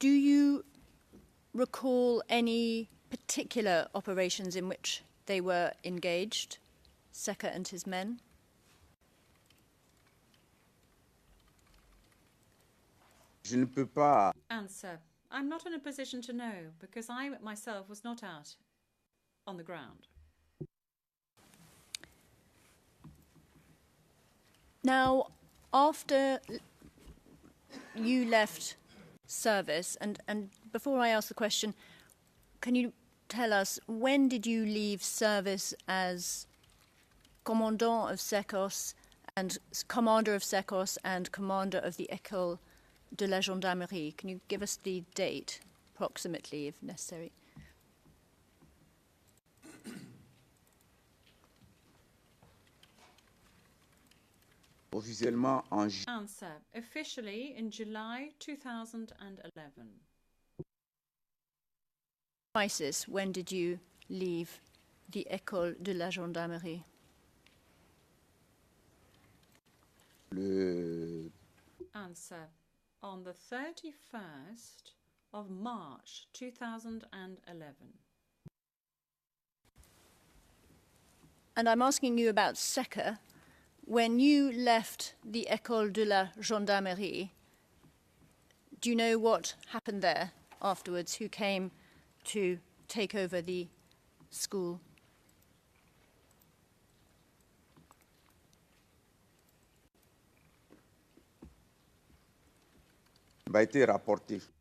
Do you recall any particular operations in which they were engaged, Seka and his men? Je ne peux pas. Answer. I'm not in a position to know because I myself was not out on the ground. Now, after you left service, and before I ask the question, can you tell us when did you leave service as commandant of Secos and commander of Secos and commander of the École de la Gendarmerie? Can you give us the date, approximately, if necessary? Officiellement en Answer. Officially in July 2011. Crisis, when did you leave the École de la Gendarmerie? Answer. On the 31st of March 2011. And I'm asking you about Seka. When you left the École de la Gendarmerie, do you know what happened there afterwards? Who came to take over the school?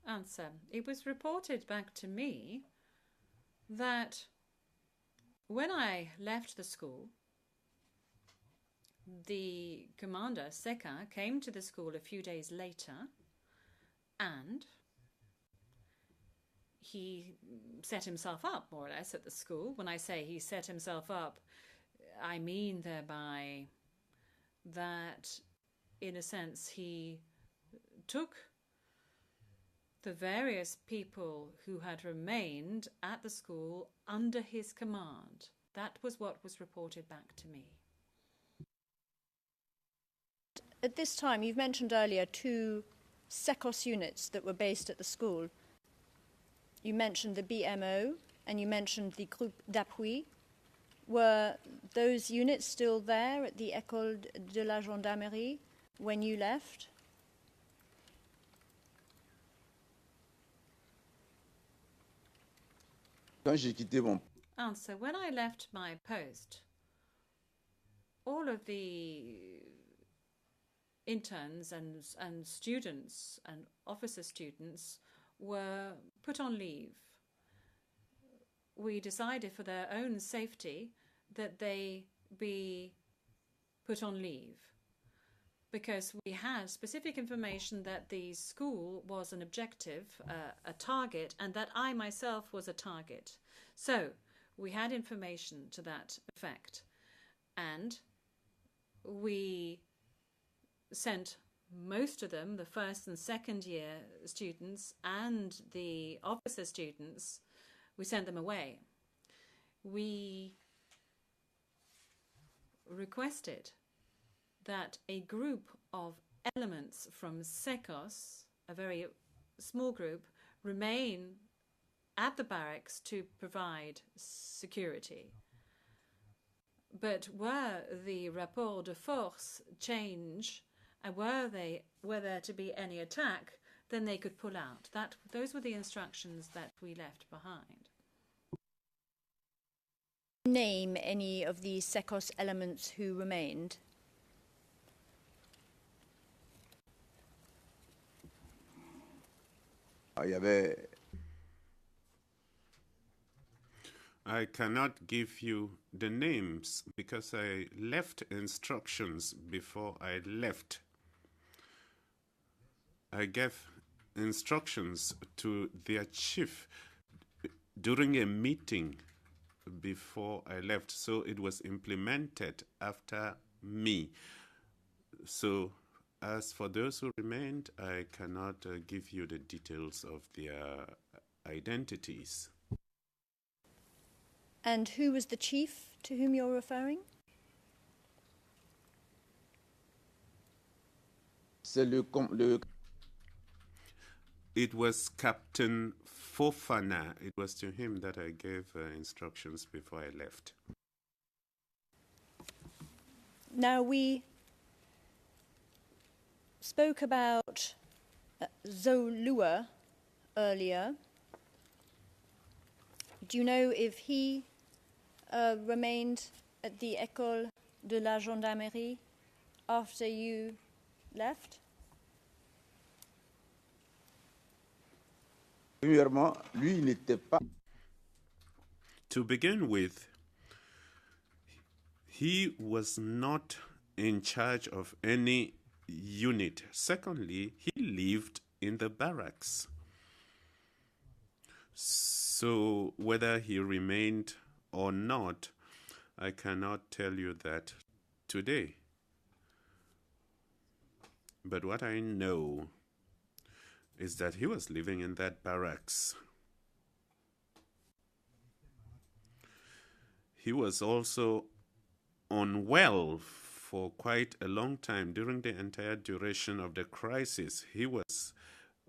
Answer. It was reported back to me that when I left the school, the commander, Seka, came to the school a few days later and he set himself up, more or less, at the school. When I say he set himself up, I mean thereby that, in a sense, he took the various people who had remained at the school under his command. That was what was reported back to me. At this time, you've mentioned earlier 2 Secos units that were based at the school. You mentioned the BMO and you mentioned the Groupe d'Appui. Were those units still there at the École de la Gendarmerie when you left? Answer. When I left my post, all of the interns and students and officer students were put on leave. We decided for their own safety that they be put on leave because we had specific information that the school was an objective, a target, and that I myself was a target. So we had information to that effect, and we sent most of them, the first and second year students and the officer students, we sent them away. We requested that a group of elements from Secos, a very small group, remain at the barracks to provide security. But were the rapport de force change, and were there to be any attack, then they could pull out. Those were the instructions that we left behind. Name any of the Secos elements who remained? I cannot give you the names because I left instructions before I left. I gave instructions to their chief during a meeting before I left, so it was implemented after me. So as for those who remained, I cannot give you the details of their identities. And who was the chief to whom you're referring? It was Captain Fofana. It was to him that I gave instructions before I left. Now, we spoke about Zolua earlier. Do you know if he remained at the École de la Gendarmerie after you left? Premièrement, lui, il n'était pas. To begin with, he was not in charge of any unit. Secondly, he lived in the barracks. So whether he remained or not, I cannot tell you that today. But what I know is that he was living in that barracks. He was also unwell for quite a long time. During the entire duration of the crisis, he was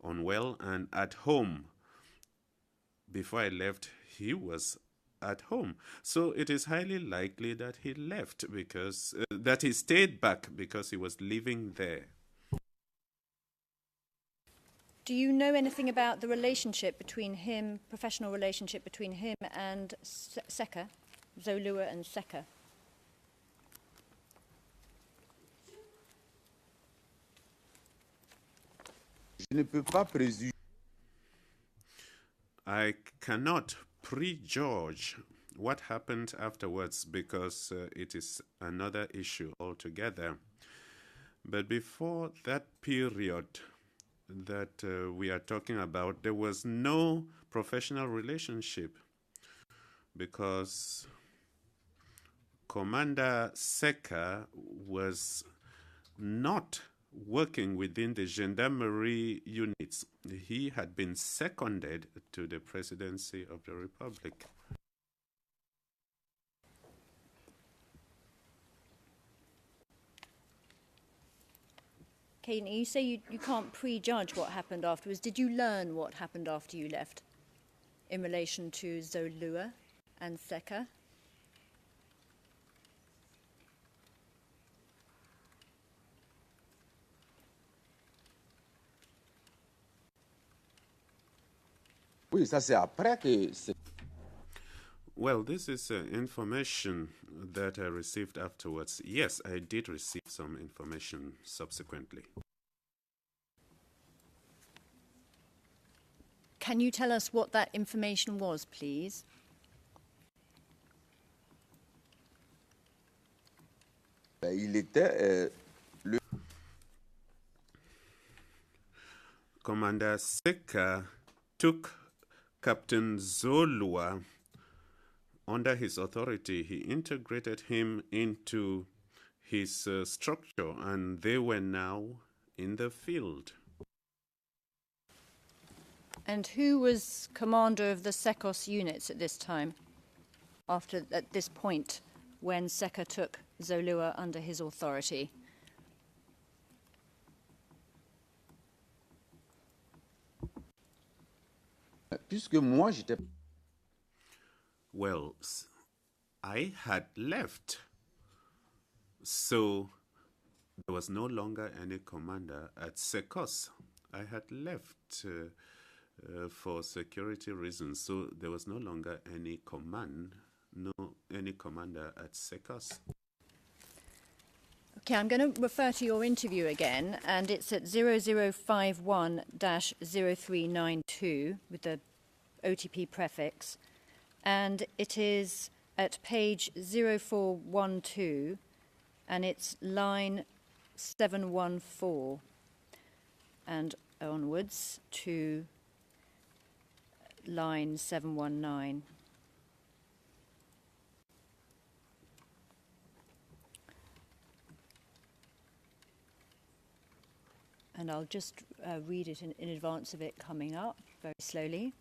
unwell and at home. Before I left, he was at home. So it is highly likely that he left because, that he stayed back because he was living there. Do you know anything about the relationship between him, professional relationship between him and Seka, Zolua and Seka? Je ne peux pas présumer. I cannot prejudge what happened afterwards because it is another issue altogether. But before that period that we are talking about, there was no professional relationship because Commander Seka was not working within the gendarmerie units. He had been seconded to the presidency of the Republic. Kate, you say you can't prejudge what happened afterwards. Did you learn what happened after you left in relation to Zolua and Seka? Oui, ça c'est après que. Well, this is information that I received afterwards. Yes, I did receive some information subsequently. Can you tell us what that information was, please? Il était Commander Seka took Captain Zolua under his authority. He integrated him into his structure, and they were now in the field. And who was commander of the Sekos units at this time, at this point, when Seka took Zolua under his authority? puisque moi j'étais. Well, I had left, so there was no longer any commander at Sekos. I had left for security reasons, so there was no longer any any commander at Sekos. Okay, I'm going to refer to your interview again, and it's at 0051-0392 with the OTP prefix, and it is at page 0412, and it's line 714, and onwards to line 719. And I'll just read it in advance of it coming up very slowly.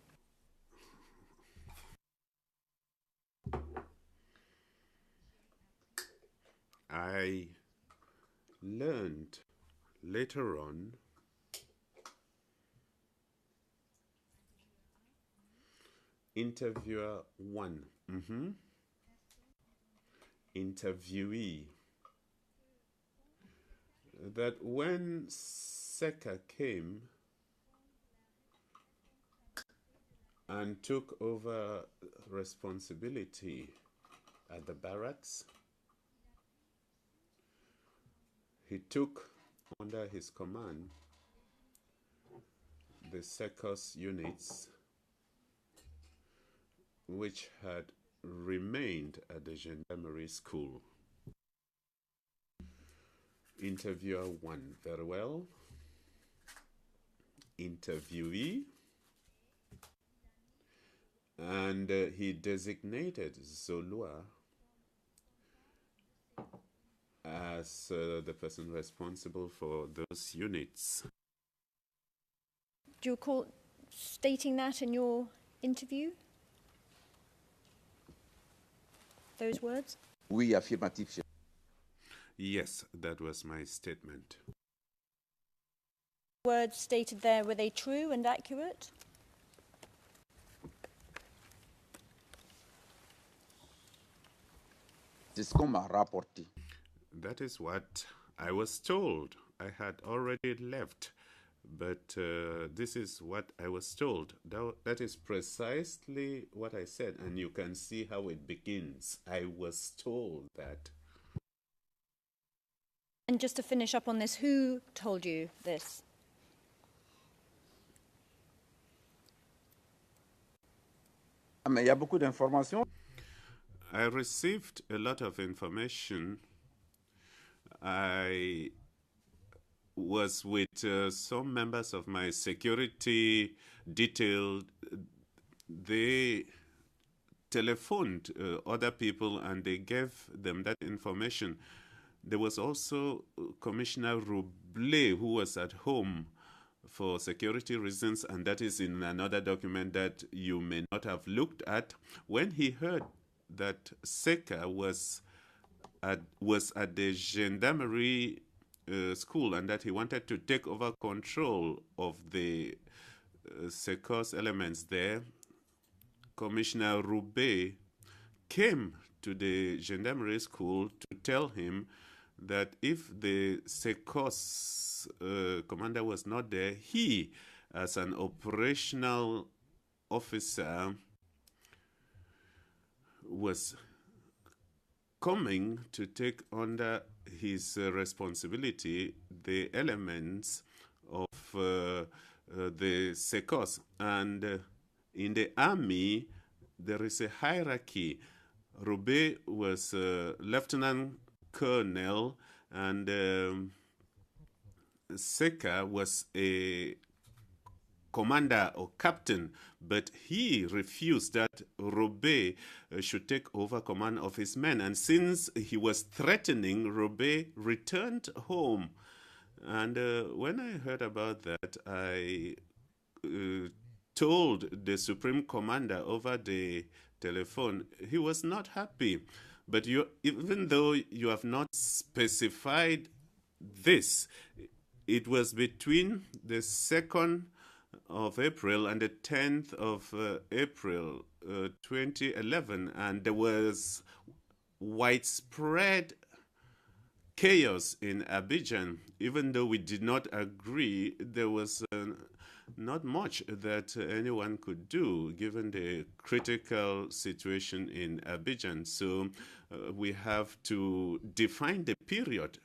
I learned later on Interviewer 1. Interviewee. That when Seka came and took over responsibility at the barracks, he took under his command the Sekos units which had remained at the gendarmerie school. Interviewer 1, very well. Interviewee. And he designated Zolua as the person responsible for those units. Do you recall stating that in your interview? Those words? Oui, affirmatif, chef. Yes, that was my statement. Words stated there, were they true and accurate? C'est ce qu'on m'a rapporté. That is what I was told. I had already left, but this is what I was told. That is precisely what I said, and you can see how it begins. I was told that. And just to finish up on this, who told you this? Ah, mais il y a beaucoup d'informations. I received a lot of information. I was with some members of my security detail. They telephoned other people and they gave them that information. There was also Commissioner Rouble, who was at home for security reasons, and that is in another document that you may not have looked at. When he heard that Seka was at the gendarmerie school and that he wanted to take over control of the Sekos elements there, Commissioner Rouble came to the gendarmerie school to tell him that if the Sekos commander was not there, he, as an operational officer, was coming to take under his responsibility the elements of the Sekos. And in the army, there is a hierarchy. Rouble was lieutenant colonel, and Seka was a commander or captain, but he refused that Rouble should take over command of his men. And since he was threatening, Rouble returned home. And when I heard about that, I told the supreme commander over the telephone. He was not happy. But even though you have not specified this, it was between the 2nd of April and the 10th of April 2011, and there was widespread chaos in Abidjan. Even though we did not agree, there was not much that anyone could do given the critical situation in Abidjan. So we have to define the period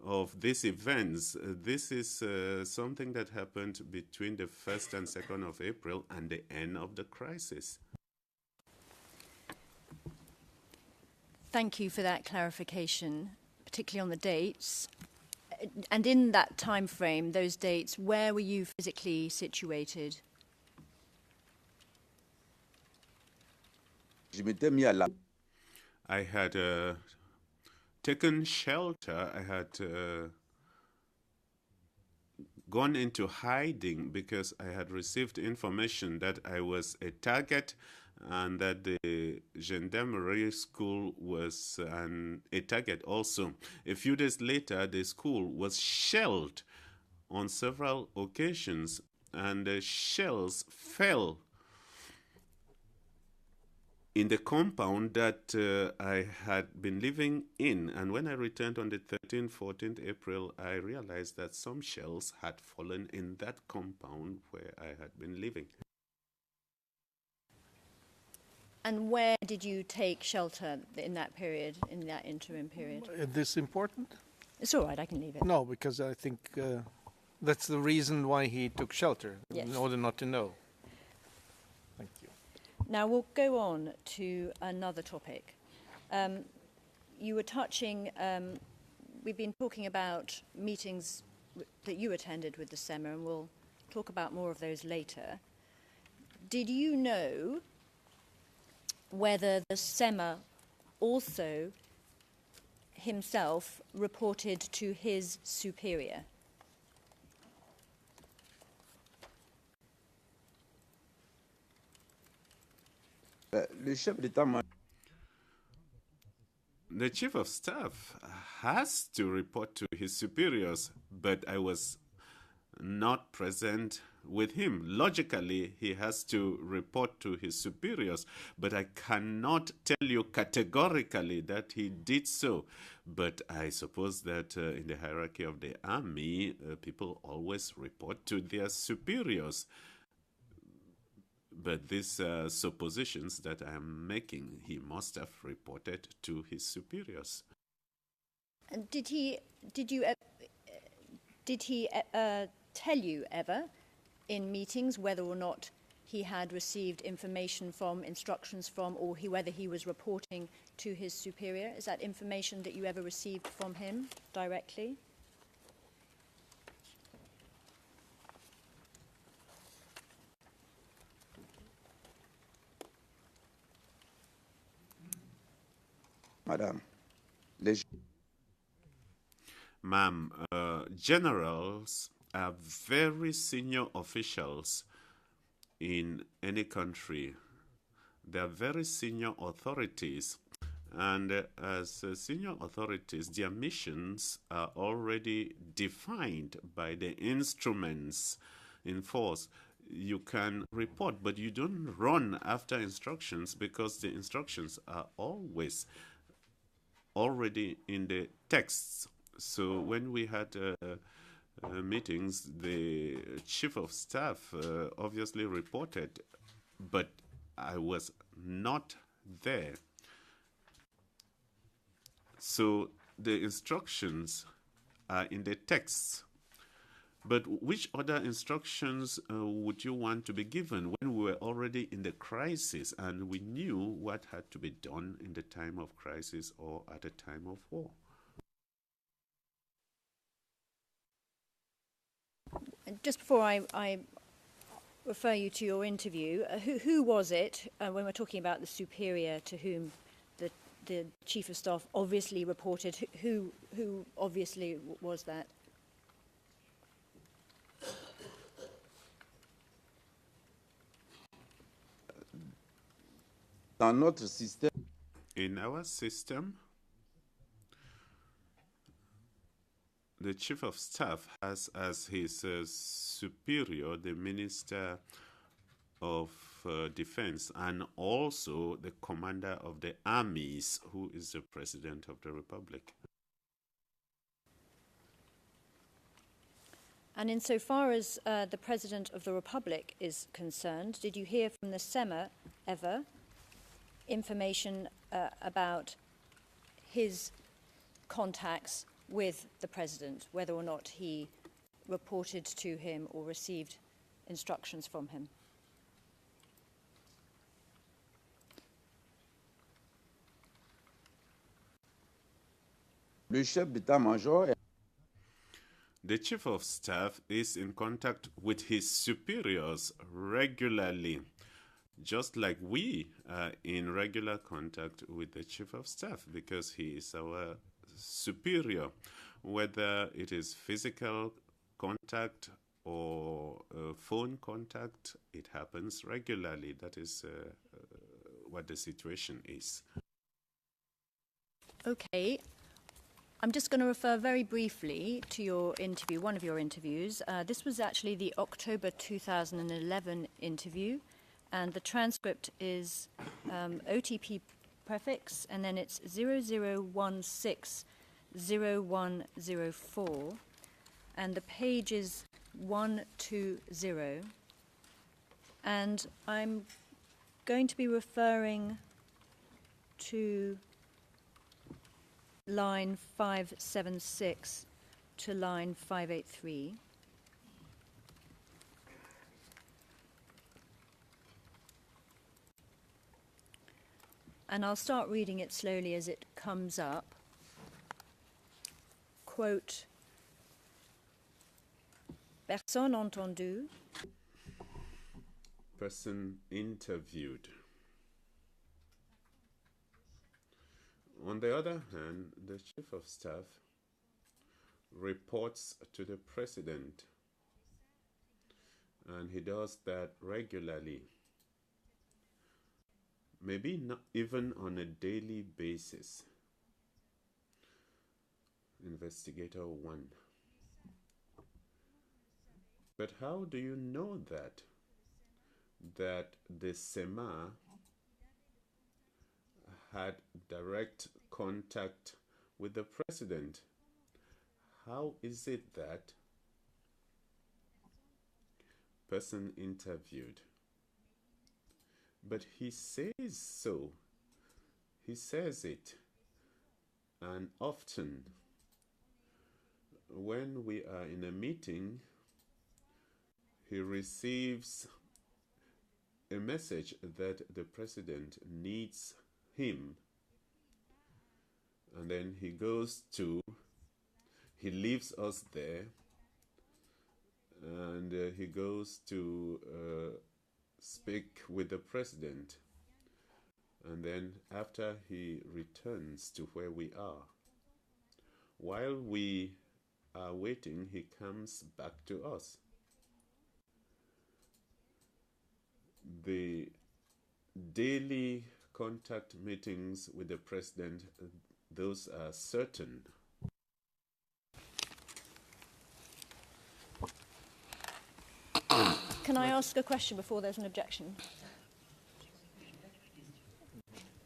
of these events. This is something that happened between the 1st and 2nd of April and the end of the crisis. Thank you for that clarification, particularly on the dates. And in that time frame, those dates, where were you physically situated? Je m'étais mis à la... I had taken shelter. I had gone into hiding because I had received information that I was a target and that the gendarmerie school was a target also. A few days later, the school was shelled on several occasions, and the shells fell in the compound that I had been living in. And when I returned on the 13th, 14th April, I realized that some shells had fallen in that compound where I had been living. And where did you take shelter in that period, in that interim period? Is this important? It's all right, I can leave it. No, because I think that's the reason why he took shelter, Yes. in order not to know. Thank you. Now we'll go on to another topic. You were touching, we've been talking about meetings that you attended with the SEMA, and we'll talk about more of those later. Did you know whether the SEMA also himself reported to his superior? Le chef d'état-major. The chief of staff has to report to his superiors, but I was not present with him. Logically, he has to report to his superiors, but I cannot tell you categorically that he did so. But I suppose that in the hierarchy of the army, people always report to their superiors. But these suppositions that I am making, he must have reported to his superiors. And did he tell you ever in meetings whether or not he had received information from, instructions from, or whether he was reporting to his superior? Is that information that you ever received from him directly? Madame, Ma'am, generals are very senior officials in any country. They are very senior authorities. And as senior authorities, their missions are already defined by the instruments in force. You can report, but you don't run after instructions, because the instructions are always already in the texts. So when we had meetings, the chief of staff obviously reported, but I was not there. So the instructions are in the texts. But which other instructions would you want to be given when we were already in the crisis and we knew what had to be done in the time of crisis or at a time of war? Just before I refer you to your interview, who was it, when we're talking about the superior to whom the chief of staff obviously reported, who obviously was that? Dans notre système, In our system, the chief of staff has as his superior the minister of defense, and also the commander of the armies, who is the president of the republic. And insofar as the president of the republic is concerned, did you hear from the SEMA ever information about his contacts with the president, whether or not he reported to him or received instructions from him? le chef d'état-major The chief of staff is in contact with his superiors regularly, just like we are in regular contact with the chief of staff, because he is our superior. Whether it is physical contact or phone contact, it happens regularly. That is what the situation is. Okay. I'm just going to refer very briefly to your interview, one of your interviews. This was actually the October 2011 interview, and the transcript is OTP prefix, and then it's 00160104, and the page is 120, and I'm going to be referring to line 576 to line 583. And I'll start reading it slowly as it comes up. Quote, personne entendue. Person interviewed. On the other hand, the Chief of Staff reports to the President, and he does that regularly, maybe not even on a daily basis. Investigator 1. But how do you know that the SEMA had direct contact with the President? How is it that person interviewed? But he says so. He says it. And often, when we are in a meeting, he receives a message that the President needs him. And then he leaves us there, and he goes to speak with the President. And then after he returns to where we are, while we are waiting, he comes back to us. The daily contact meetings with the President, those are certain. Can I ask a question before there's an objection?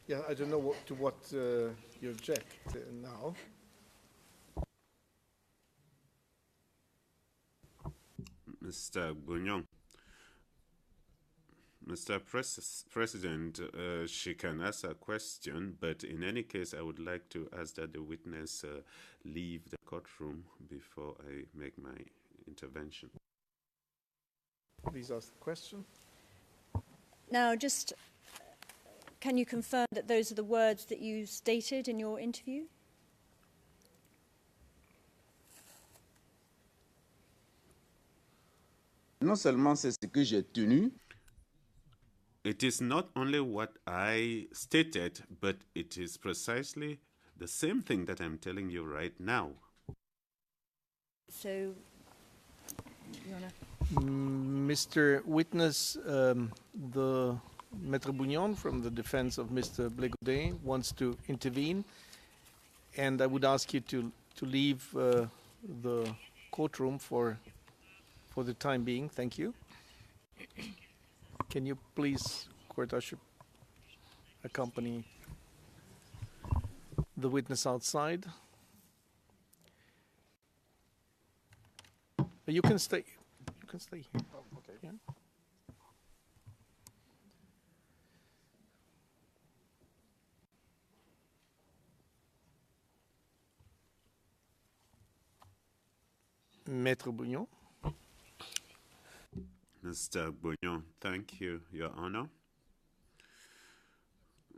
Yeah, I don't know to what you object now. Mr. Bugnon. Mr. President, she can ask a question, but in any case, I would like to ask that the witness leave the courtroom before I make my intervention. Please ask the question. Now, just can you confirm that those are the words that you stated in your interview? Non seulement c'est ce que j'ai tenu, It is not only what I stated, but it is precisely the same thing that I'm telling you right now. So, Your Honor. Mr. Witness, the Maître Bugnon from the defense of Mr. Blé wants to intervene, and I would ask you to leave the courtroom for the time being. Thank you. Can you please, court usher, accompany the witness outside? You can stay. You can stay here. Oh, okay. Yeah. Maître Bugnon. Mr. Bugnon, thank you, Your Honor.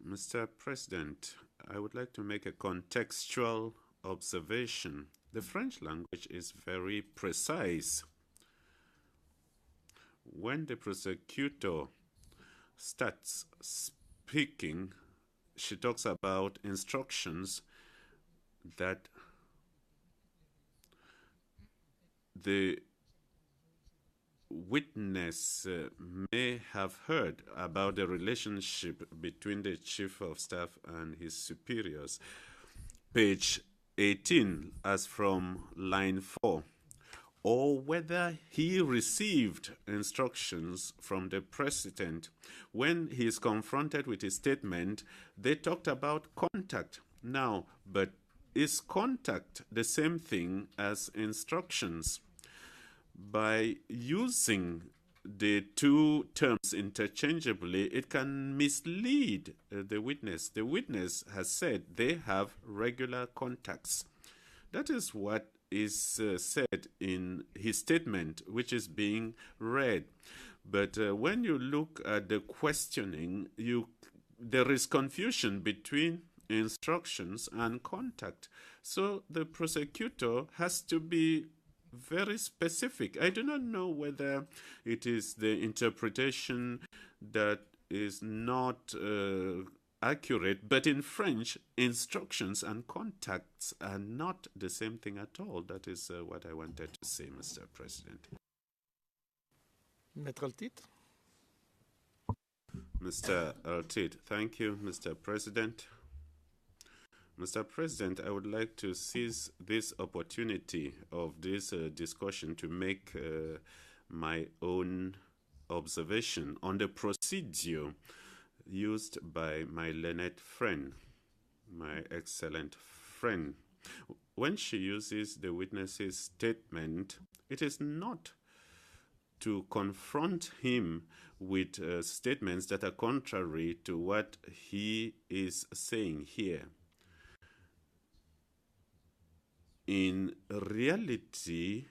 Mr. President, I would like to make a contextual observation. The French language is very precise. When the prosecutor starts speaking, she talks about instructions that the witness may have heard about the relationship between the Chief of Staff and his superiors. Page 18, as from line 4. or whether he received instructions from the president. When he is confronted with his statement, they talked about contact. Now, but is contact the same thing as instructions? By using the two terms interchangeably, it can mislead the witness. The witness has said they have regular contacts. That is what is said in his statement, which is being read. But when you look at the questioning, there is confusion between instructions and contact. So the prosecutor has to be very specific. I do not know whether it is the interpretation that is not accurate, but in French, instructions and contacts are not the same thing at all. That is what I wanted to say, Mr. President. Maître Altit. Mr. Altit, thank you, Mr. President. Mr. President, I would like to seize this opportunity of this discussion to make my own observation on the procedure used by my learned friend, my excellent friend. When she uses the witness's statement, it is not to confront him with statements that are contrary to what he is saying here. In reality,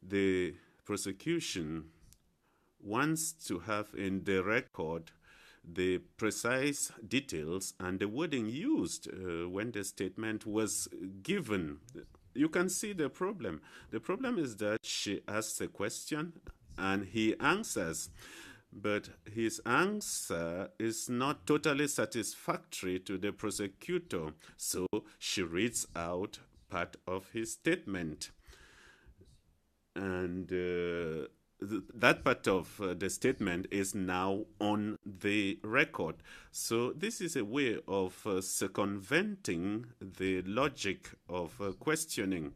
the prosecution wants to have in the record the precise details and the wording used when the statement was given. You can see the problem. The problem is that she asks a question and he answers, but his answer is not totally satisfactory to the prosecutor, so she reads out part of his statement. And that part of the statement is now on the record. So this is a way of circumventing the logic of questioning,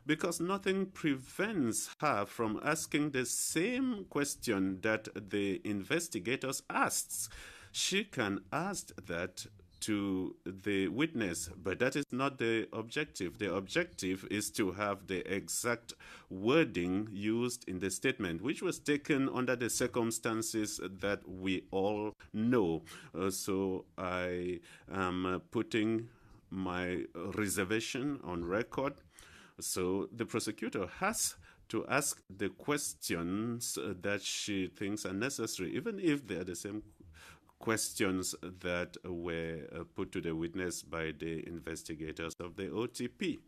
because nothing prevents her from asking the same question that the investigators asked. She can ask that to the witness, but that is not the objective. The objective is to have the exact wording used in the statement, which was taken under the circumstances that we all know. So I am putting my reservation on record. So the prosecutor has to ask the questions that she thinks are necessary, even if they are the same questions that were put to the witness by the investigators of the OTP.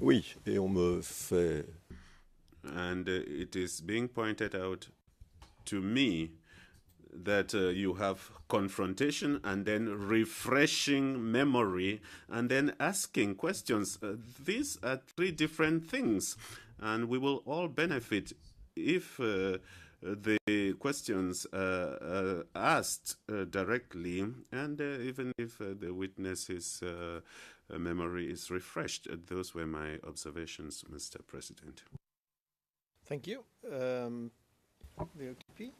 Oui, et on me fait... And it is being pointed out to me that you have confrontation and then refreshing memory and then asking questions. These are three different things, and we will all benefit if the questions are asked directly, and even if the witness's memory is refreshed. Those were my observations, Mr. President. Thank you. The OTP?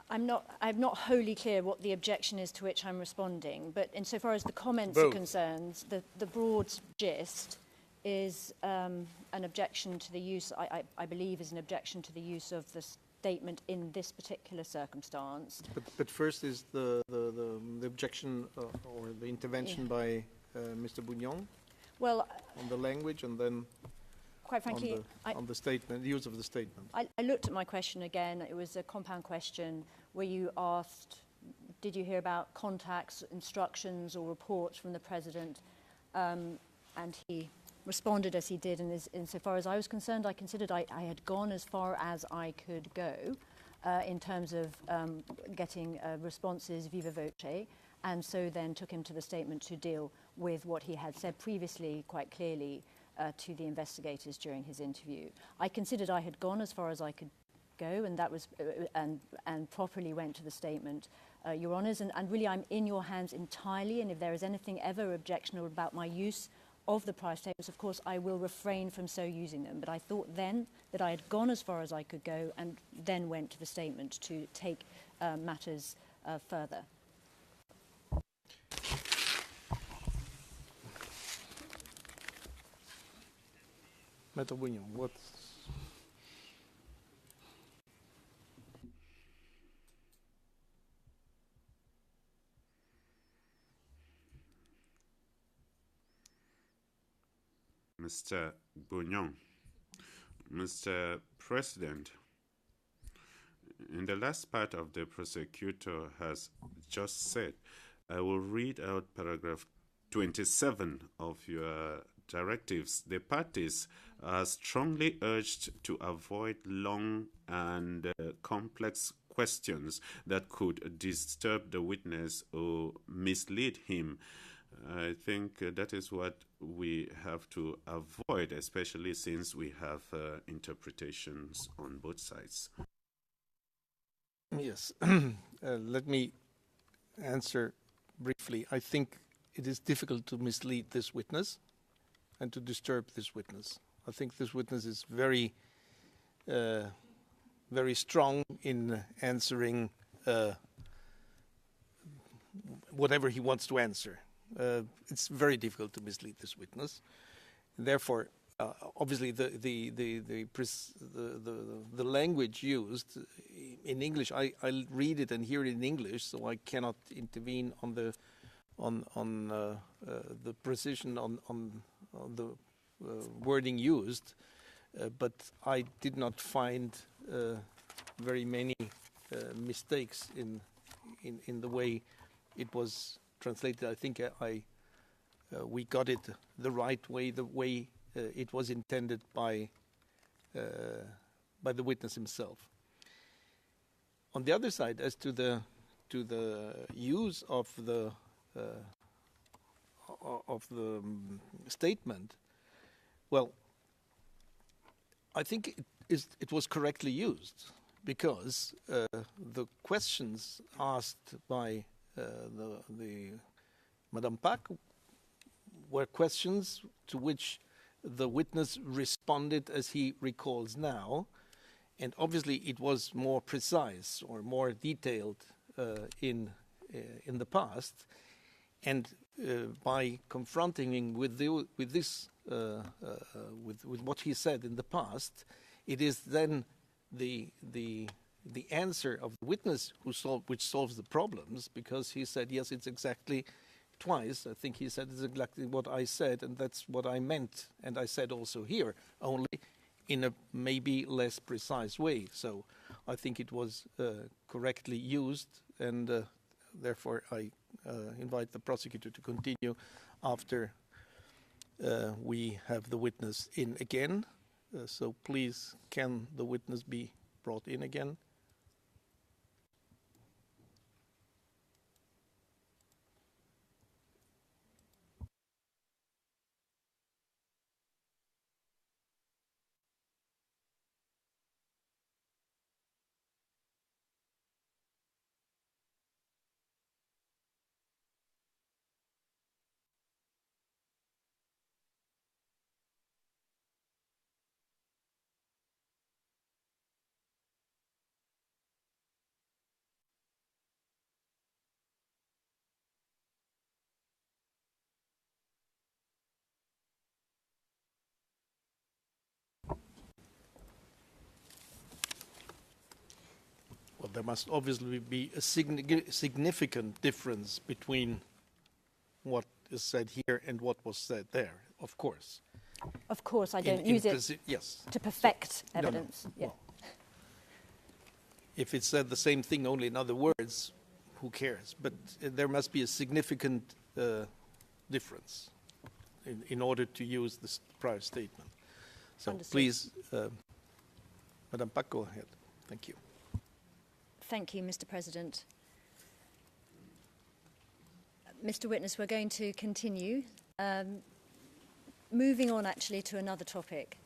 I'm not wholly clear what the objection is to which I'm responding, but insofar as the comments are concerned, the broad gist is an objection to the use, I believe is an objection to the use of the statement in this particular circumstance. But first is the objection or the intervention by Mr. Bougnon Well, on the language, and then quite frankly, on the statement, the use of the statement. I looked at my question again. It was a compound question where you asked, did you hear about contacts, instructions or reports from the President? And he responded as he did, and insofar as I was concerned, I considered I had gone as far as I could go in terms of getting responses viva voce, and so then took him to the statement to deal with what he had said previously quite clearly to the investigators during his interview. I considered I had gone as far as I could go, and that was and properly went to the statement Your Honours, and really I'm in your hands entirely, and if there is anything ever objectionable about my use of the price tables, of course I will refrain from so using them. But I thought then that I had gone as far as I could go and then went to the statement to take matters further. Maître Bouillon, what? Mr. Bouillon. Mr. President, in the last part of the prosecutor has just said, I will read out paragraph 27 of your directives. The parties are strongly urged to avoid long and complex questions that could disturb the witness or mislead him. I think that is what we have to avoid, especially since we have interpretations on both sides. Yes, let me answer briefly. I think it is difficult to mislead this witness and to disturb this witness. I think this witness is very, very strong in answering whatever he wants to answer. It's very difficult to mislead this witness. Therefore, obviously, the language used in English, I read it and hear it in English, so I cannot intervene on the precision on the wording used. But I did not find very many mistakes in the way it was translated. I think we got it the right way, the way it was intended by the witness himself. On the other side, as to the use of the statement, well, I think it was correctly used, because the questions asked by the Madame Pack were questions to which the witness responded as he recalls now, and obviously it was more precise or more detailed in the past. And by confronting him with what he said in the past, it is then the answer of the witness which solves the problems, because he said, yes, it's exactly twice. I think he said it's exactly what I said, and that's what I meant, and I said also here, only in a maybe less precise way. So I think it was correctly used, and therefore I invite the prosecutor to continue after we have the witness in again. So please, can the witness be brought in again? Well, there must obviously be a significant difference between what is said here and what was said there, of course. Of course, I don't use it to perfect evidence. No. Yeah. Well, if it said the same thing, only in other words, who cares? But there must be a significant difference in order to use this prior statement. So Understood. Please, Madame Pack, go ahead. Thank you. Thank you, Mr. President. Mr. Witness, we're going to continue. Moving on actually to another topic.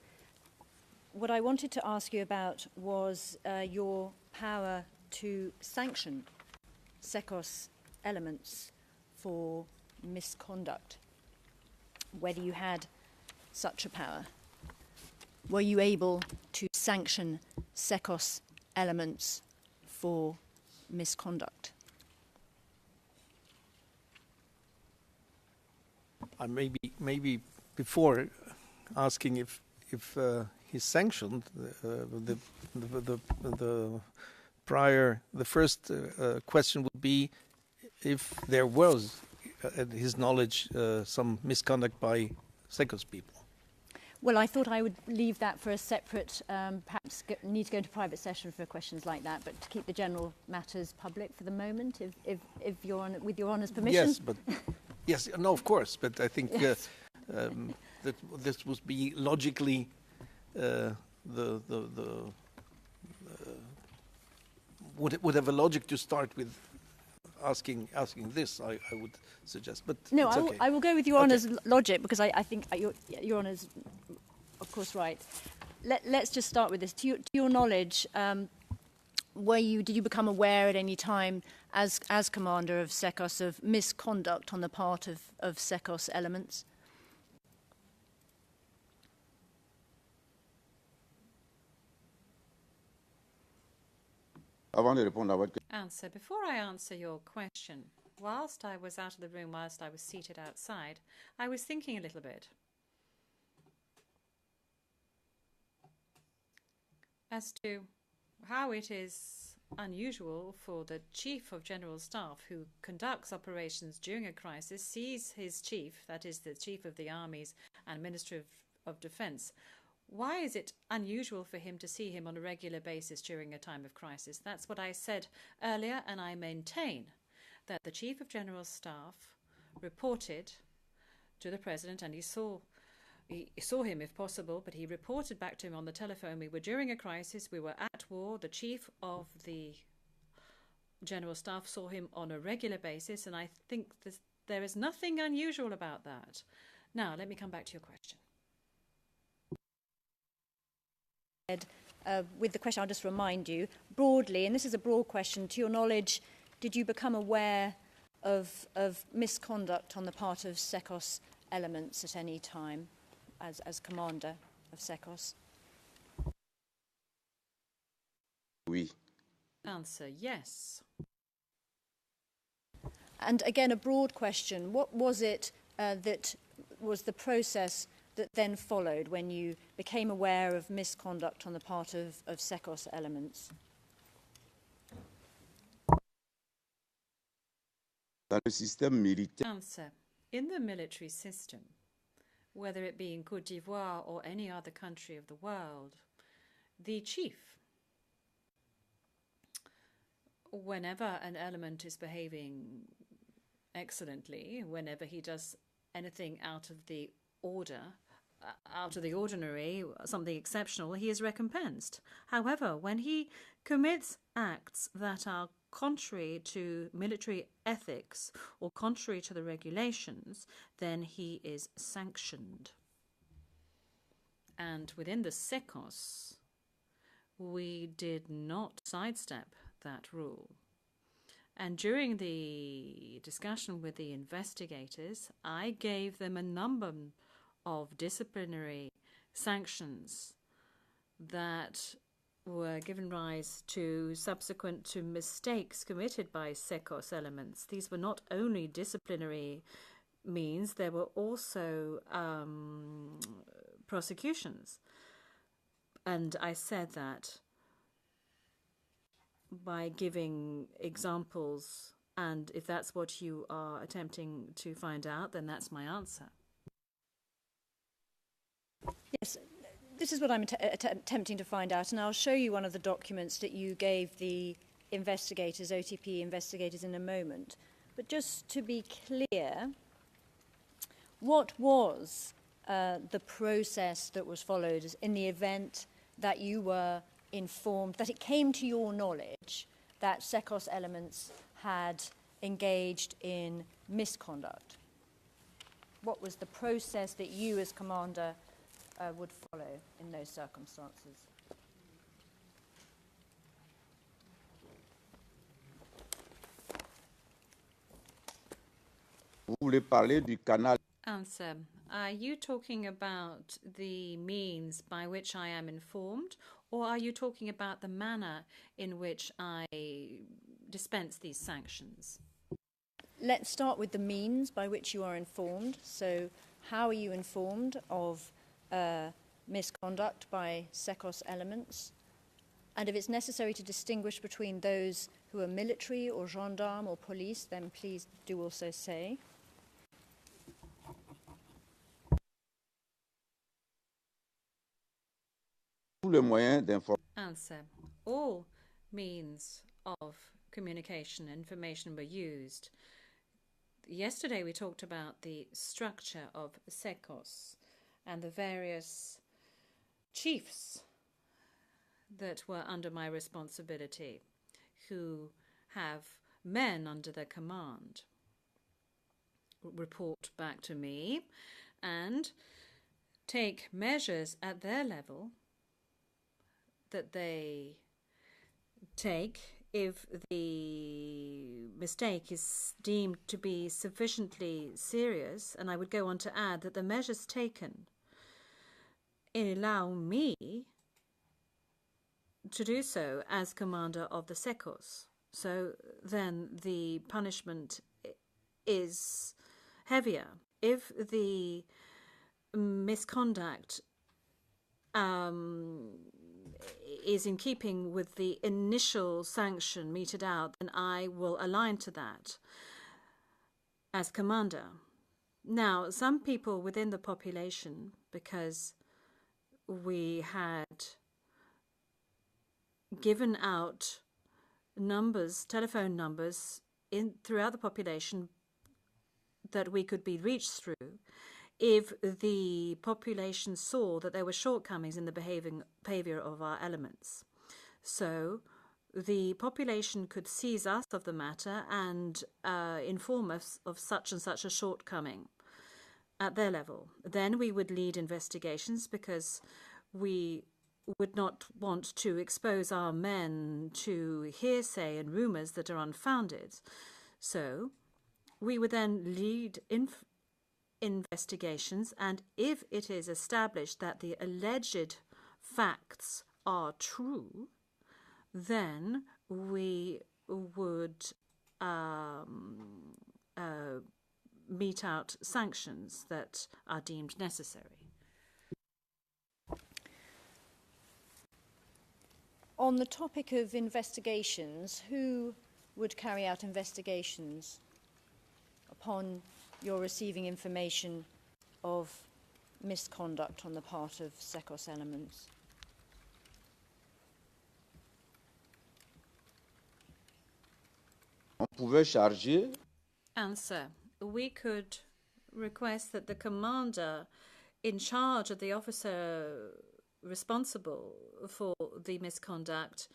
What I wanted to ask you about was your power to sanction SECOS elements for misconduct, whether you had such a power. Were you able to sanction SECOS elements for misconduct? Maybe before asking if he's sanctioned, the first question would be if there was, at his knowledge, some misconduct by SECOS people. Well, I thought I would leave that for a separate, perhaps need to go into private session for questions like that, but to keep the general matters public for the moment, if you're on, with Your Honour's permission. Yes, but yes, no, of course, but I think yes. That this would be logically would have a logic to start with asking this. I would suggest, but no, it's okay. I will go with Your Honour's logic, because I think Your Honour's, of course, right. Let's just start with this. To your knowledge, did you become aware at any time, as commander of SECOS, of misconduct on the part of SECOS elements? Answer. Before I answer your question, whilst I was out of the room, whilst I was seated outside, I was thinking a little bit as to how it is unusual for the Chief of General Staff, who conducts operations during a crisis, sees his chief, that is the Chief of the Armies and Minister of Defence. Why is it unusual for him to see him on a regular basis during a time of crisis? That's what I said earlier, and I maintain that the Chief of General Staff reported to the President, and he saw him if possible, but he reported back to him on the telephone. We were during a crisis, we were at war. The Chief of the General Staff saw him on a regular basis, and I think there is nothing unusual about that. Now, let me come back to your question. With the question, I'll just remind you, broadly, and this is a broad question, to your knowledge, did you become aware of misconduct on the part of SECOS elements at any time as commander of SECOS? Oui. Answer, yes. And again, a broad question, what was it that was the process that then followed when you became aware of misconduct on the part of SECOS elements? Answer. In the military system, whether it be in Cote d'Ivoire or any other country of the world, the chief, whenever an element is behaving excellently, whenever he does anything out of the ordinary, something exceptional, he is recompensed. However, when he commits acts that are contrary to military ethics or contrary to the regulations, then he is sanctioned. And within the SECOS, we did not sidestep that rule. And during the discussion with the investigators, I gave them a number of disciplinary sanctions that were given rise to subsequent to mistakes committed by SECOS elements. These were not only disciplinary means, there were also prosecutions. And I said that by giving examples, and if that's what you are attempting to find out, then that's my answer. Yes, this is what I'm attempting to find out, and I'll show you one of the documents that you gave the investigators, OTP investigators, in a moment. But just to be clear, what was the process that was followed in the event that you were informed, that it came to your knowledge that SECOS elements had engaged in misconduct? What was the process that you as commander would follow in those circumstances? Vous voulez parler du canal Answer. Are you talking about the means by which I am informed, or are you talking about the manner in which I dispense these sanctions? Let's start with the means by which you are informed. So, how are you informed of misconduct by SECOS elements? And if it's necessary to distinguish between those who are military or gendarme or police, then please do also say. tous les moyens d'information Answer. All means of communication, information were used. Yesterday we talked about the structure of SECOS and the various chiefs that were under my responsibility, who have men under their command, report back to me and take measures at their level that they take if the mistake is deemed to be sufficiently serious. And I would go on to add that the measures taken allow me to do so as commander of the SECOS. So then the punishment is heavier. If the misconduct is in keeping with the initial sanction meted out, then I will align to that as commander. Now, some people within the population, because we had given out numbers, telephone numbers throughout the population that we could be reached through, if the population saw that there were shortcomings in the behavior of our elements. So the population could seize us of the matter and inform us of such and such a shortcoming at their level. Then we would lead investigations, because we would not want to expose our men to hearsay and rumors that are unfounded. So we would then lead investigations, and if it is established that the alleged facts are true, then we would mete out sanctions that are deemed necessary. On the topic of investigations, who would carry out investigations upon your receiving information of misconduct on the part of SECOS elements? on pouvait charger Answer. We could request that the commander in charge of the officer responsible for the misconduct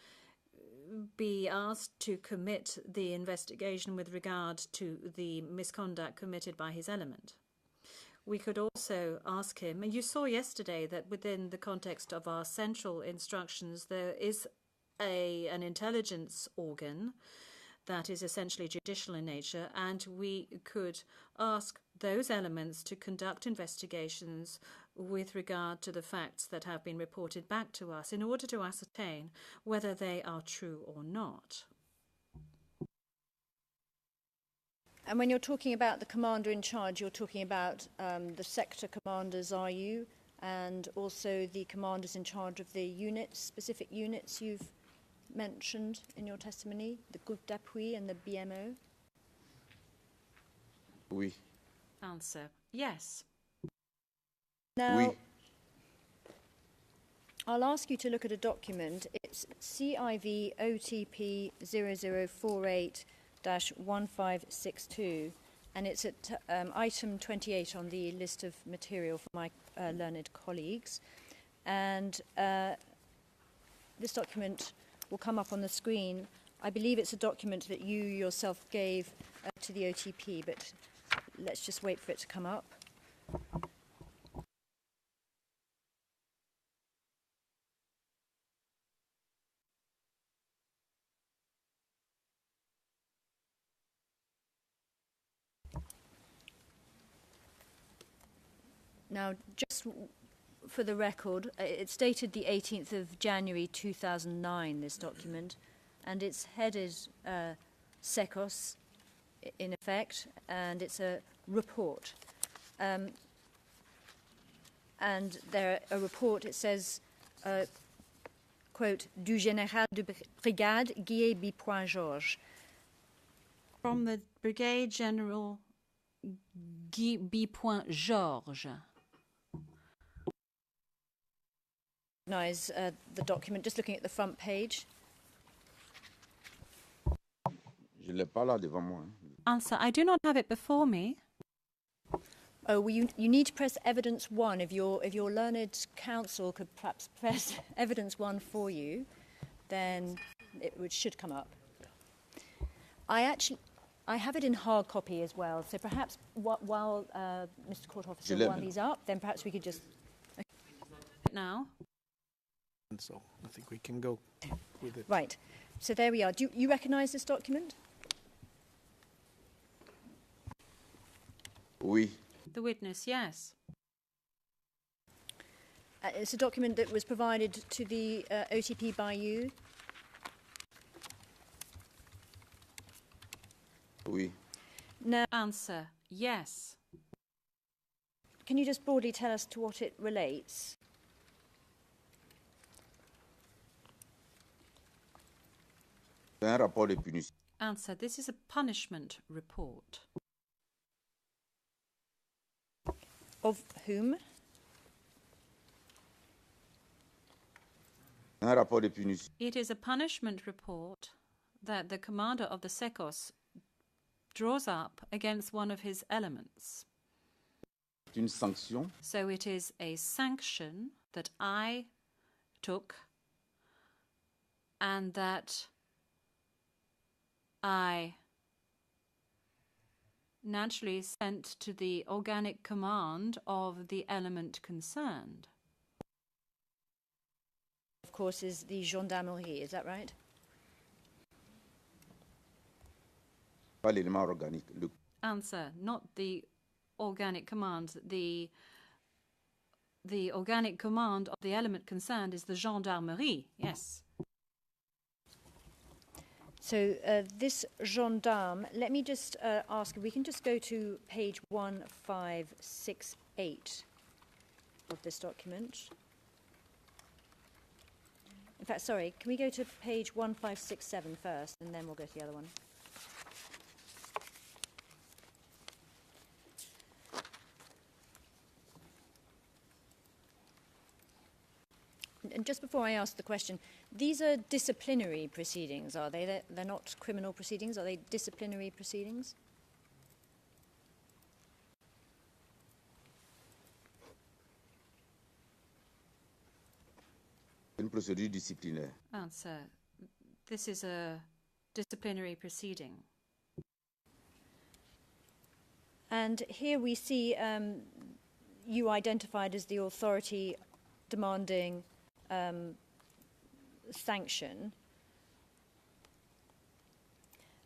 be asked to commit the investigation with regard to the misconduct committed by his element. We could also ask him, and you saw yesterday that within the context of our central instructions there is an intelligence organ that is essentially judicial in nature, and we could ask those elements to conduct investigations with regard to the facts that have been reported back to us in order to ascertain whether they are true or not. And when you're talking about the commander in charge, you're talking about the sector commanders, are you? And also the commanders in charge of the units, specific units you've mentioned in your testimony, the groupe d'appui and the BMO? Oui. Answer. Yes. Now, Oui. I'll ask you to look at a document. It's CIV OTP 0048-1562, and it's at item 28 on the list of material for my learned colleagues. And this document will come up on the screen. I believe it's a document that you yourself gave to the OTP, but let's just wait for it to come up. Now, just for the record, it's dated the 18th of January 2009, this document, and it's headed SECOS, in effect, and it's a report. And there, a report, it says, quote, du général de brigade Dje Bi Georges. From the Brigade General Dje Bi Georges. Recognize the document, just looking at the front page. Je ne l'ai pas là devant moi. Answer, I do not have it before me. Oh, well, you need to press evidence 1. If your learned counsel could perhaps press evidence 1 for you, then it should come up. I have it in hard copy as well, so perhaps while Mr. Court Officer, while he's up, then perhaps we could just... Now. And so I think we can go with it. Right, so there we are. Do you recognise this document? Oui. The witness, yes. It's a document that was provided to the OTP by you? Oui. Now, Answer, yes. can you just broadly tell us to what it relates? C'est un rapport de punition. Answer, this is a punishment report. Of whom? Un rapport de punition. It is a punishment report that the commander of the SECOS draws up against one of his elements. C'est une sanction So it is a sanction that I took and that I naturally sent to the organic command of the element concerned. Of course, is the gendarmerie, is that right? pas l'élément organique. Answer, not the organic command. The organic command of the element concerned is the gendarmerie, yes. So this gendarme, let me just ask, we can just go to page 1568 of this document. In fact, sorry, can we go to page 1567 first, and then we'll go to the other one. And just before I ask the question, these are disciplinary proceedings, are they? They're not criminal proceedings, are they disciplinary proceedings? Une procédure disciplinaire. Answer, this is a disciplinary proceeding. And here we see you identified as the authority demanding sanction.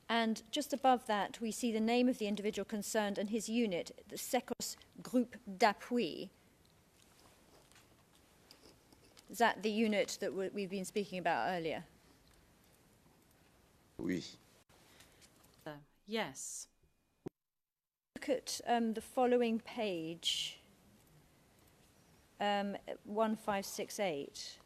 And just above that, we see the name of the individual concerned and his unit, the SECOS Groupe d'Appui. Is that the unit that we've been speaking about earlier? Oui. Yes. Look at the following page, 1568.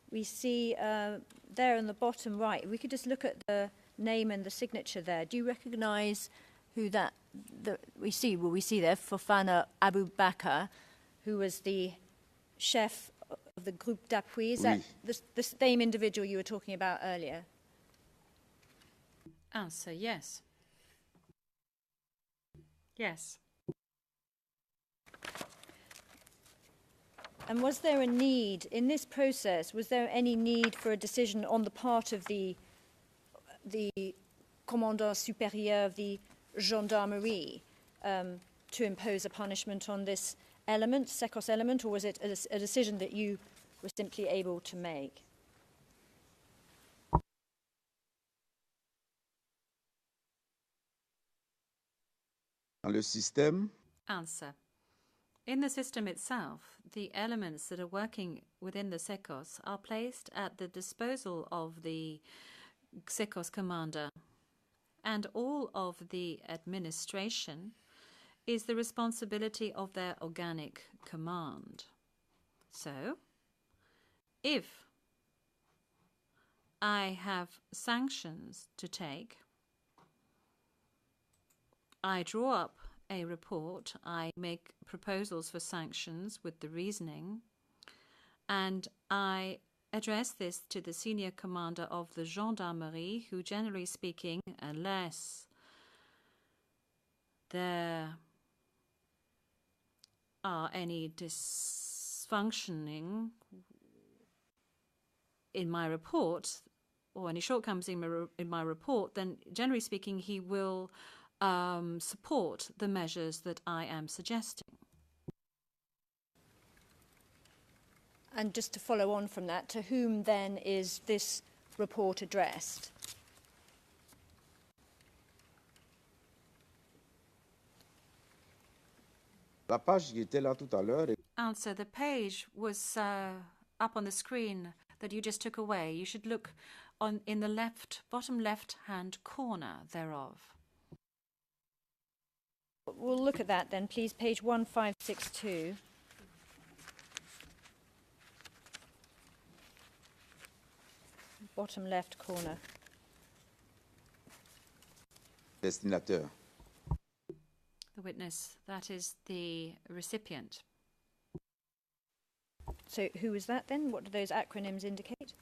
We see there in the bottom right, we could just look at the name and the signature there. Do you recognise who we see? Well, we see there Fofana Abu Bakr, who was the chef of the Groupe d'Appui. Is that the same individual you were talking about earlier? Answer, yes. Yes. And was there a need, in this process, was there any need for a decision on the part of the Commandant Supérieur of the Gendarmerie to impose a punishment on this element, SECOS element, or was it a decision that you were simply able to make? Dans le système, Answer. In the system itself, the elements that are working within the SECOS are placed at the disposal of the SECOS commander, and all of the administration is the responsibility of their organic command. So, if I have sanctions to take, I draw up a report, I make proposals for sanctions with the reasoning, and I address this to the senior commander of the gendarmerie, who, generally speaking, unless there are any dysfunctioning in my report or any shortcomings in my report, then generally speaking, he will support the measures that I am suggesting. And just to follow on from that, to whom then is this report addressed? la page qui était là tout à l'heure, Answer. The page was up on the screen that you just took away. You should look in the bottom left-hand corner thereof. We'll look at that then, please. Page 1562. Bottom left corner. destinataire. The witness, that is the recipient. So who is that then? What do those acronyms indicate?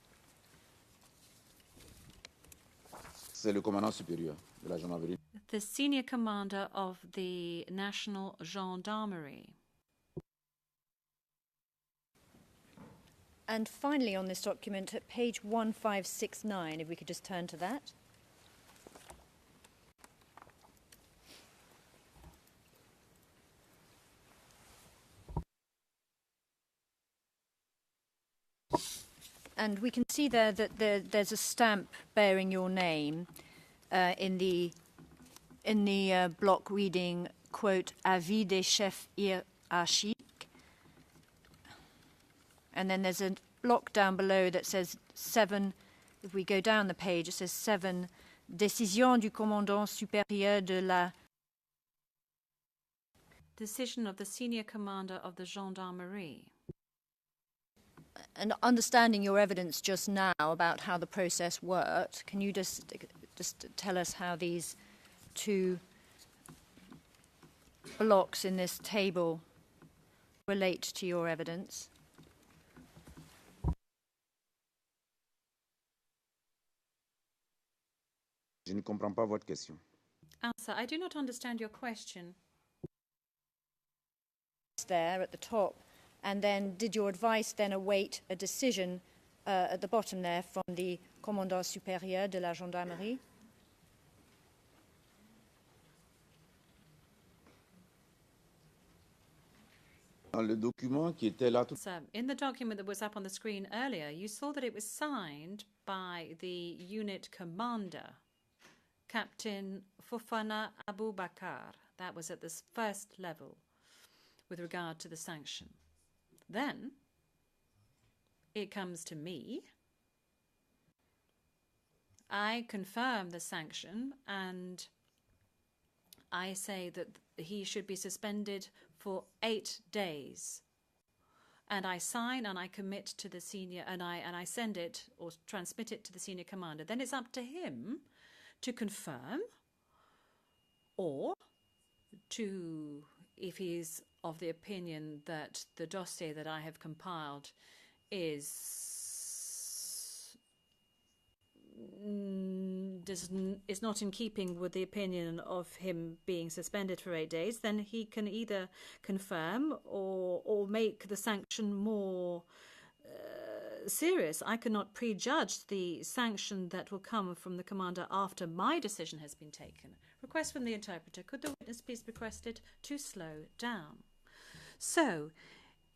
C'est le commandant supérieur de la gendarmerie. The senior commander of the National Gendarmerie. And finally on this document, at page 1569, if we could just turn to that. And we can see there that there's a stamp bearing your name in the block reading, quote, avis des chefs hiérarchiques. And then there's a block down below that says 7, if we go down the page, it says 7, décision du commandant supérieur de la... Decision of the senior commander of the gendarmerie. And understanding your evidence just now about how the process worked, can you just tell us how these two blocks in this table relate to your evidence? Je ne comprends pas votre question. Answer. I do not understand your question. There at the top, and then did your advice then await a decision at the bottom there from the commandant supérieur de la gendarmerie? Dans le document qui était là tout So, in the document that was up on the screen earlier, you saw that it was signed by the unit commander, Captain Fofana Abubakar. That was at the first level with regard to the sanction. Then it comes to me. I confirm the sanction and I say that he should be suspended for 8 days. And I sign and I commit to the senior, and I send it or transmit it to the senior commander. Then it's up to him to confirm, or to, if he's of the opinion that the dossier that I have compiled is not in keeping with the opinion of him being suspended for 8 days, then he can either confirm or make the sanction more serious. I cannot prejudge the sanction that will come from the commander after my decision has been taken. Request from the interpreter. Could the witness please be requested to slow down? So,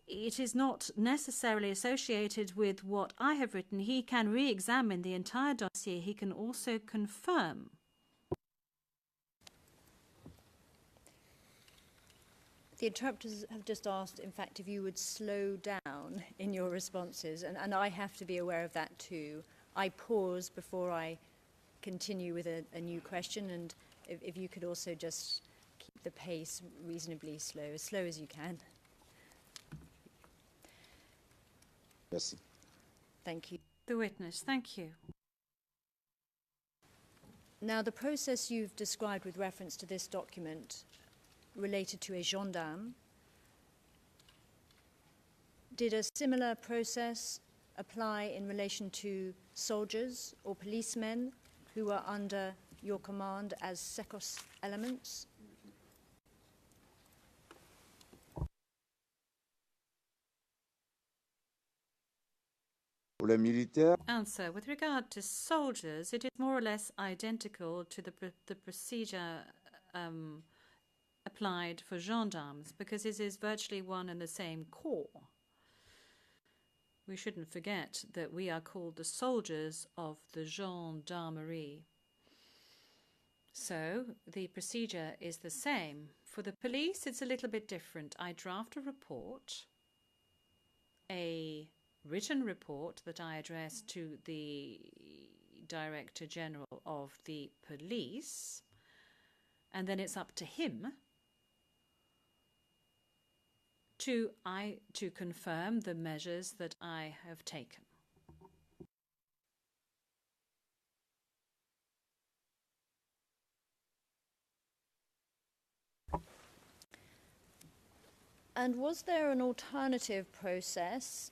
it is not necessarily associated with what I have written. He can re-examine the entire dossier. He can also confirm. The interpreters have just asked, in fact, if you would slow down in your responses, and I have to be aware of that too. I pause before I continue with a new question, and if you could also just keep the pace reasonably slow as you can. Merci. Thank you. The witness, thank you. Now, the process you've described with reference to this document related to a gendarme, did a similar process apply in relation to soldiers or policemen who were under your command as SECOS elements? Pour les militaires, Answer. With regard to soldiers, it is more or less identical to the procedure applied for gendarmes, because it is virtually one and the same corps. We shouldn't forget that we are called the soldiers of the gendarmerie. So the procedure is the same. For the police, it's a little bit different. I draft a report, a written report that I address to the Director General of the Police, and then it's up to him to confirm the measures that I have taken. And was there an alternative process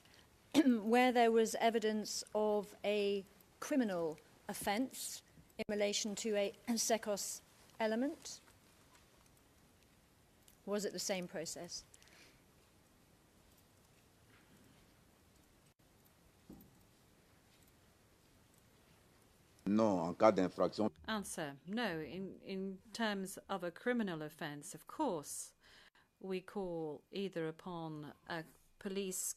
where there was evidence of a criminal offence in relation to a SECOS element? Was it the same process? non, en cas d'infraction, Answer. No. In terms of a criminal offence, of course, we call either upon a police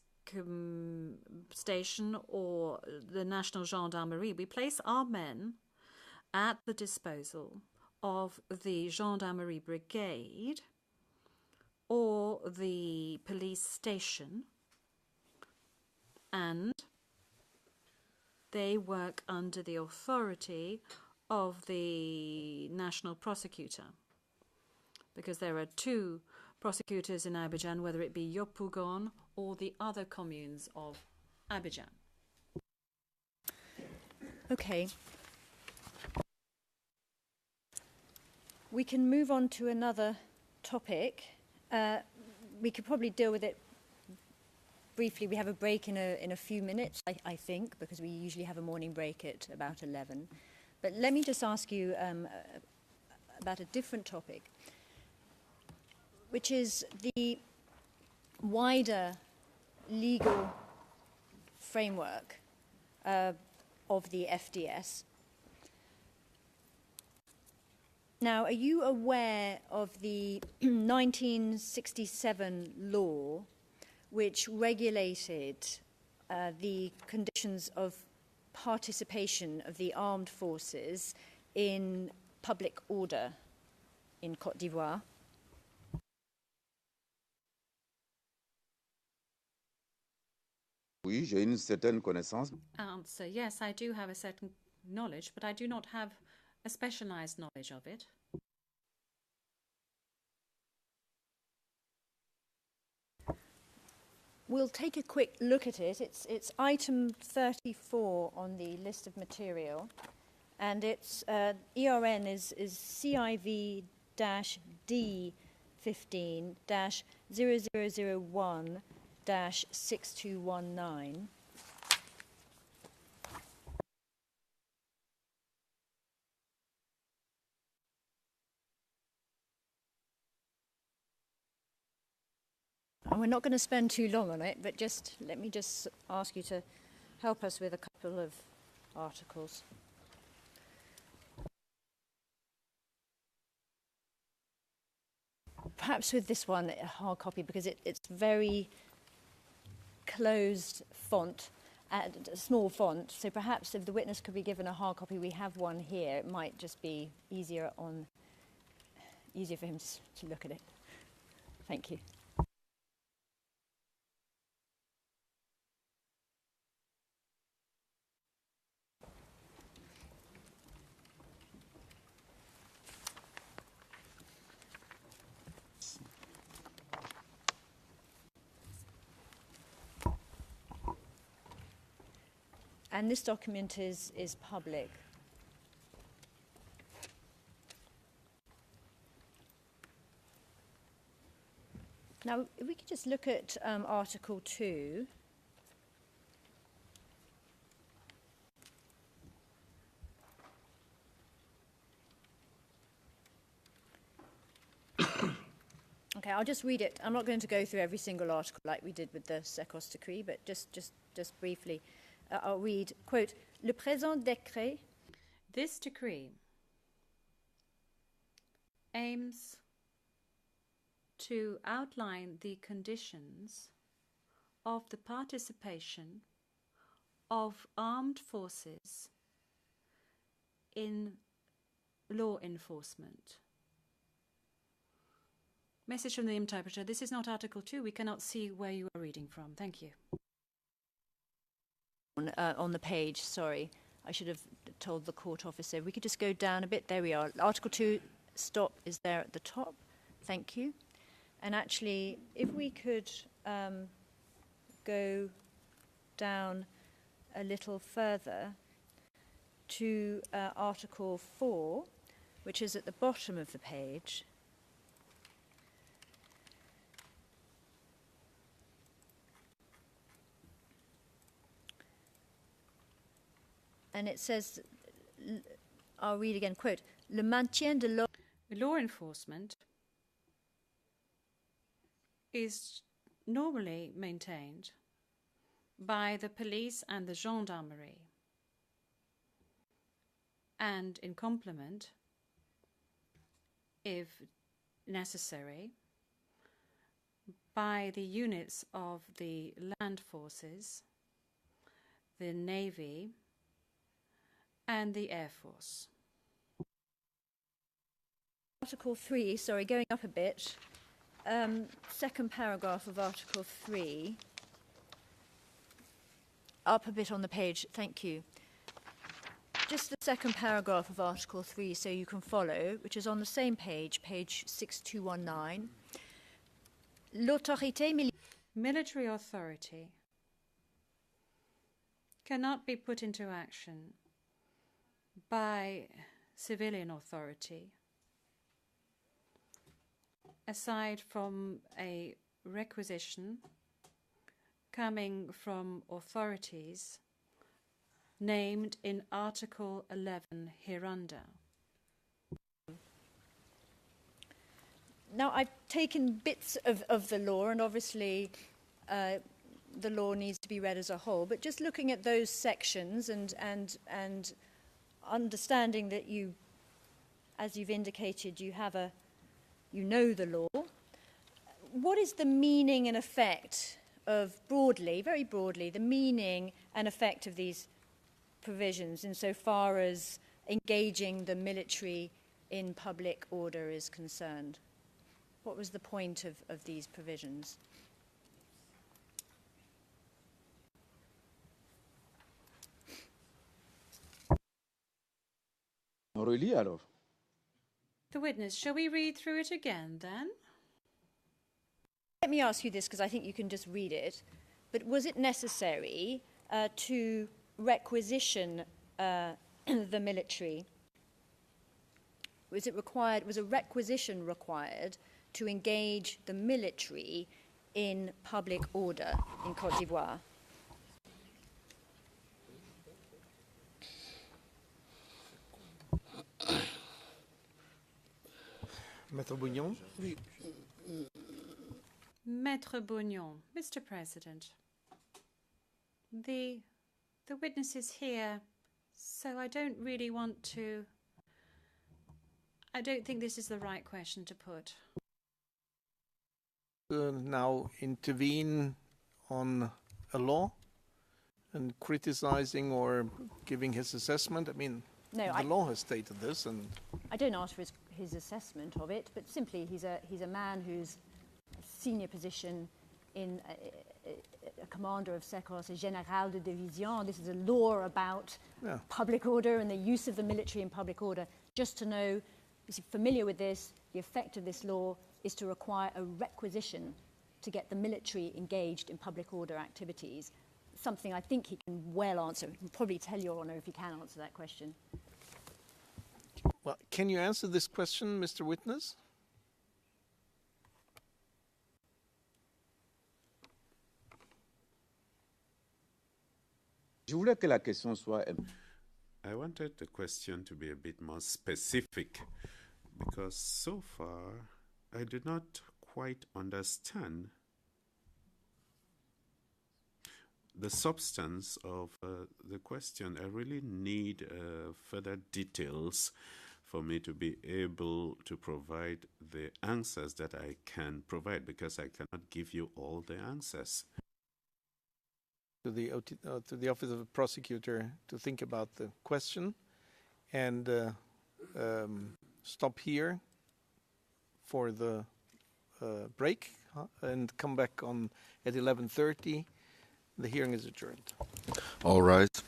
station or the National Gendarmerie. We place our men at the disposal of the Gendarmerie Brigade or the police station, and they work under the authority of the national prosecutor, because there are two prosecutors in Abidjan, whether it be Yopougon or the other communes of Abidjan. Okay. We can move on to another topic. We could probably deal with it briefly. We have a break in a few minutes, I think, because we usually have a morning break at about 11. But let me just ask you about a different topic, which is the wider legal framework of the FDS. Now, are you aware of the 1967 law which regulated the conditions of participation of the armed forces in public order in Côte d'Ivoire? oui, j'ai une certaine connaissance. Answer. Yes, I do have a certain knowledge, but I do not have a specialized knowledge of it. We'll take a quick look at it. It's item 34 on the list of material, and its ERN is CIV-D15-0001-6219. And we're not going to spend too long on it, but let me ask you to help us with a couple of articles. Perhaps with this one, a hard copy, because it's very closed font, and a small font. So perhaps if the witness could be given a hard copy, we have one here. It might just be easier for him to look at it. Thank you. And this document is public. Now, if we could just look at Article 2. Okay, I'll just read it. I'm not going to go through every single article like we did with the Secos decree, but just briefly. I'll read, quote, Le présent décret. This decree aims to outline the conditions of the participation of armed forces in law enforcement. Message from the interpreter. This is not Article 2. We cannot see where you are reading from. Thank you. On the page, sorry. I should have told the court officer. We could just go down a bit. There we are. Article 2, stop, is there at the top. Thank you. And actually, if we could go down a little further to Article 4, which is at the bottom of the page. And it says, I'll read again, quote, Le maintien de l'ordre. Law enforcement is normally maintained by the police and the gendarmerie, and in complement, if necessary, by the units of the land forces, the navy, and the Air Force. Article 3, sorry, going up a bit, second paragraph of Article 3, up a bit on the page, thank you. Just the second paragraph of Article 3 so you can follow, which is on the same page, page 6219. L'autorité militaire. Military authority cannot be put into action by civilian authority, aside from a requisition coming from authorities named in Article 11 hereunder. Now, I've taken bits of the law, and obviously the law needs to be read as a whole, but just looking at those sections and understanding that you, as you've indicated, you know the law. What is the meaning and effect of, broadly, very broadly, the meaning and effect of these provisions insofar as engaging the military in public order is concerned? What was the point of these provisions? Relis alors. The witness, shall we read through it again then? Let me ask you this, because I think you can just read it. But was it necessary to requisition the military? Was a requisition required to engage the military in public order in Côte d'Ivoire? Maître Bougnon? Maître Bougnon, Mr. President, the witness is here, so I don't really want to. I don't think this is the right question to put. Now intervene on a law and criticizing or giving his assessment? I mean, No, the law has stated this, and I don't ask for his assessment of it, but simply he's a man who's senior position in a commander of Secos, a général de division. This is a law about public order and the use of the military in public order. Just to know, is familiar with this, the effect of this law is to require a requisition to get the military engaged in public order activities. Something I think he can well answer. He can probably tell Your Honour if he can answer that question. Well, can you answer this question, Mr. Witness? Je voulais que la question soit... I wanted the question to be a bit more specific because so far I did not quite understand the substance of the question. I really need further details for me to be able to provide the answers that I can provide, because I cannot give you all the answers. To the Office of the Prosecutor to think about the question and stop here for the break and come back on at 11:30. The hearing is adjourned. All right.